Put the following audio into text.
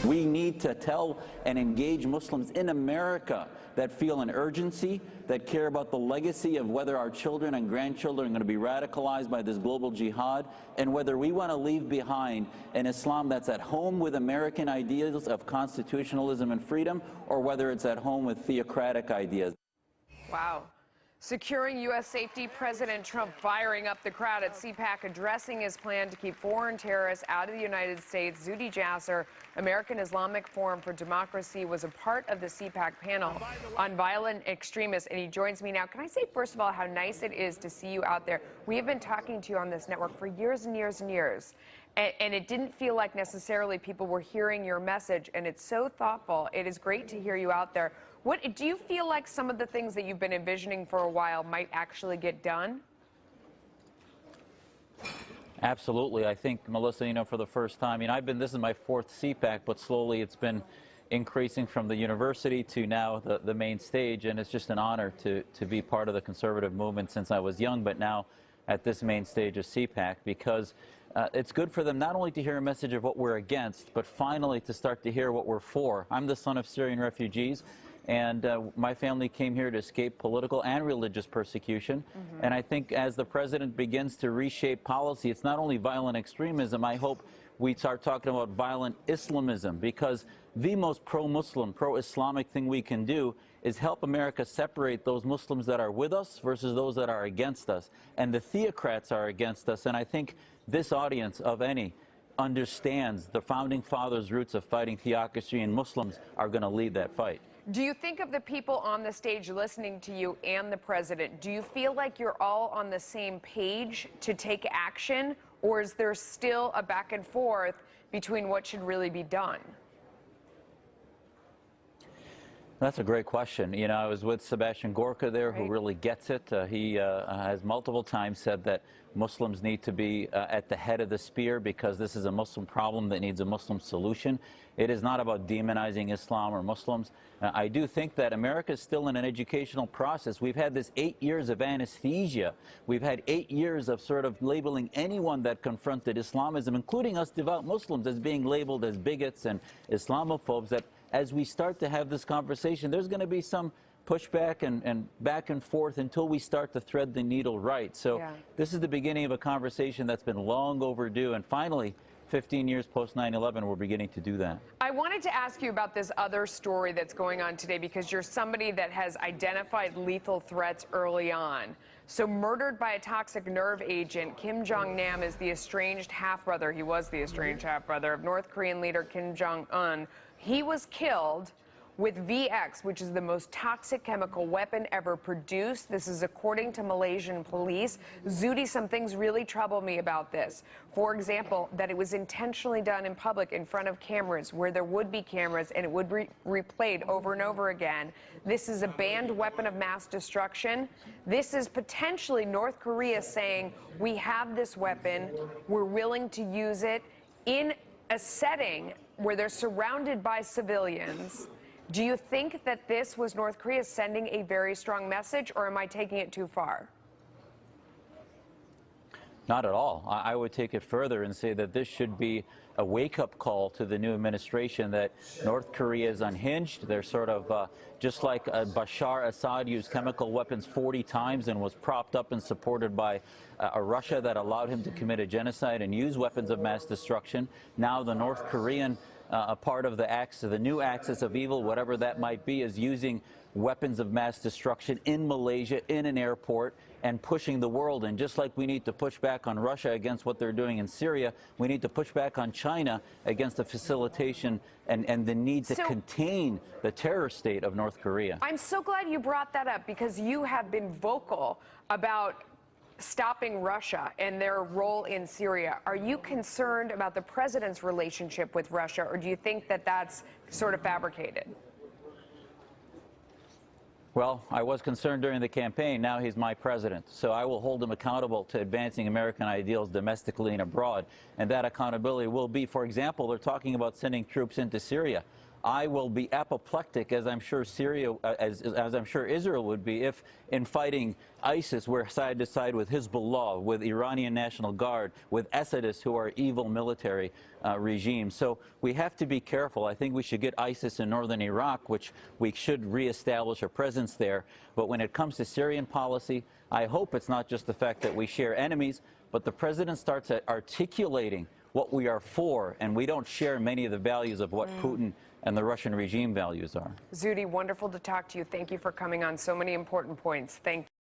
We need to tell and engage Muslims in America that feel an urgency, that care about the legacy of whether our children and grandchildren are going to be radicalized by this global jihad, and whether we want to leave behind an Islam that's at home with American ideals of constitutionalism and freedom, or whether it's at home with theocratic ideas. Wow. Securing U.S. safety, President Trump firing up the crowd at CPAC, addressing his plan to keep foreign terrorists out of the United States. Zuhdi Jasser, American Islamic Forum for Democracy, was a part of the CPAC panel on violent extremists, and he joins me now. Can I say, first of all, how nice it is to see you out there? We have been talking to you on this network for years and years and years, and it didn't feel like necessarily people were hearing your message, and it's so thoughtful. It is great to hear you out there. What do you feel like some of the things that you've been envisioning for a while might actually get done? Absolutely. I think, Melissa, for the first time, this is my fourth CPAC, but slowly it's been increasing from the university to now the main stage, and it's just an honor to be part of the conservative movement since I was young, but now at this main stage of CPAC, because it's good for them not only to hear a message of what we're against, but finally to start to hear what we're for. I'm the son of Syrian refugees, and my family came here to escape political and religious persecution. And I think as the president begins to reshape policy, it's not only violent extremism. I hope we start talking about violent Islamism, because the most pro-Muslim, pro-Islamic thing we can do is help America separate those Muslims that are with us versus those that are against us. And the theocrats are against us. And I think this audience, of any, understands the founding fathers' roots of fighting theocracy, and Muslims are going to lead that fight. Do you think of the people on the stage listening to you and the president, do you feel like you're all on the same page to take action, or is there still a back and forth between what should really be done? That's a great question. I was with Sebastian Gorka there, who really gets it. He has multiple times said that Muslims need to be at the head of the spear, because this is a Muslim problem that needs a Muslim solution. It is not about demonizing Islam or Muslims. I do think that America is still in an educational process. We've had this 8 years of anesthesia. We've had 8 years of sort of labeling anyone that confronted Islamism, including us devout Muslims, as being labeled as bigots and Islamophobes, that as we start to have this conversation, there's going to be some pushback and back and forth until we start to thread the needle right. So this is the beginning of a conversation that's been long overdue, and finally, 15 years post 9/11, we're beginning to do that. I wanted to ask you about this other story that's going on today, because you're somebody that has identified lethal threats early on. So murdered by a toxic nerve agent, Kim Jong-Nam is the estranged half-brother. He was the estranged half-brother of North Korean leader Kim Jong-Un. He was killed with VX, which is the most toxic chemical weapon ever produced. This is according to Malaysian police. Zuhdi, some things really trouble me about this. For example, that it was intentionally done in public in front of cameras, where there would be cameras, and it would be replayed over and over again. This is a banned weapon of mass destruction. This is potentially North Korea saying, we have this weapon, we're willing to use it in a setting where they're surrounded by civilians. Do you think that this was North Korea sending a very strong message, or am I taking it too far? Not at all. I would take it further and say that this should be a wake-up call to the new administration that North Korea is unhinged. They're sort of just like Bashar Assad used chemical weapons 40 times and was propped up and supported by a Russia that allowed him to commit a genocide and use weapons of mass destruction. Now the North Korean a part of the new axis of evil, whatever that might be, is using weapons of mass destruction in Malaysia, in an airport, and pushing the world. And just like we need to push back on Russia against what they're doing in Syria, we need to push back on China against the facilitation and the need to contain the terror state of North Korea. I'm so glad you brought that up, because you have been vocal about stopping Russia and their role in Syria. Are you concerned about the president's relationship with Russia, or do you think that that's sort of fabricated? Well, I was concerned during the campaign. Now he's my president. So I will hold him accountable to advancing American ideals domestically and abroad. And that accountability will be, for example, they're talking about sending troops into Syria. I will be apoplectic, as I'm sure Syria, as I'm sure Israel would be, if in fighting ISIS we're side to side with Hezbollah, with Iranian National Guard, with Assadists, who are evil military regimes. So we have to be careful. I think we should get ISIS in northern Iraq, which we should reestablish a presence there. But when it comes to Syrian policy, I hope it's not just the fact that we share enemies, but the president starts articulating what we are for, and we don't share many of the values of what Putin and the Russian regime values are. Zuhdi, wonderful to talk to you. Thank you for coming on. So many important points. Thank you.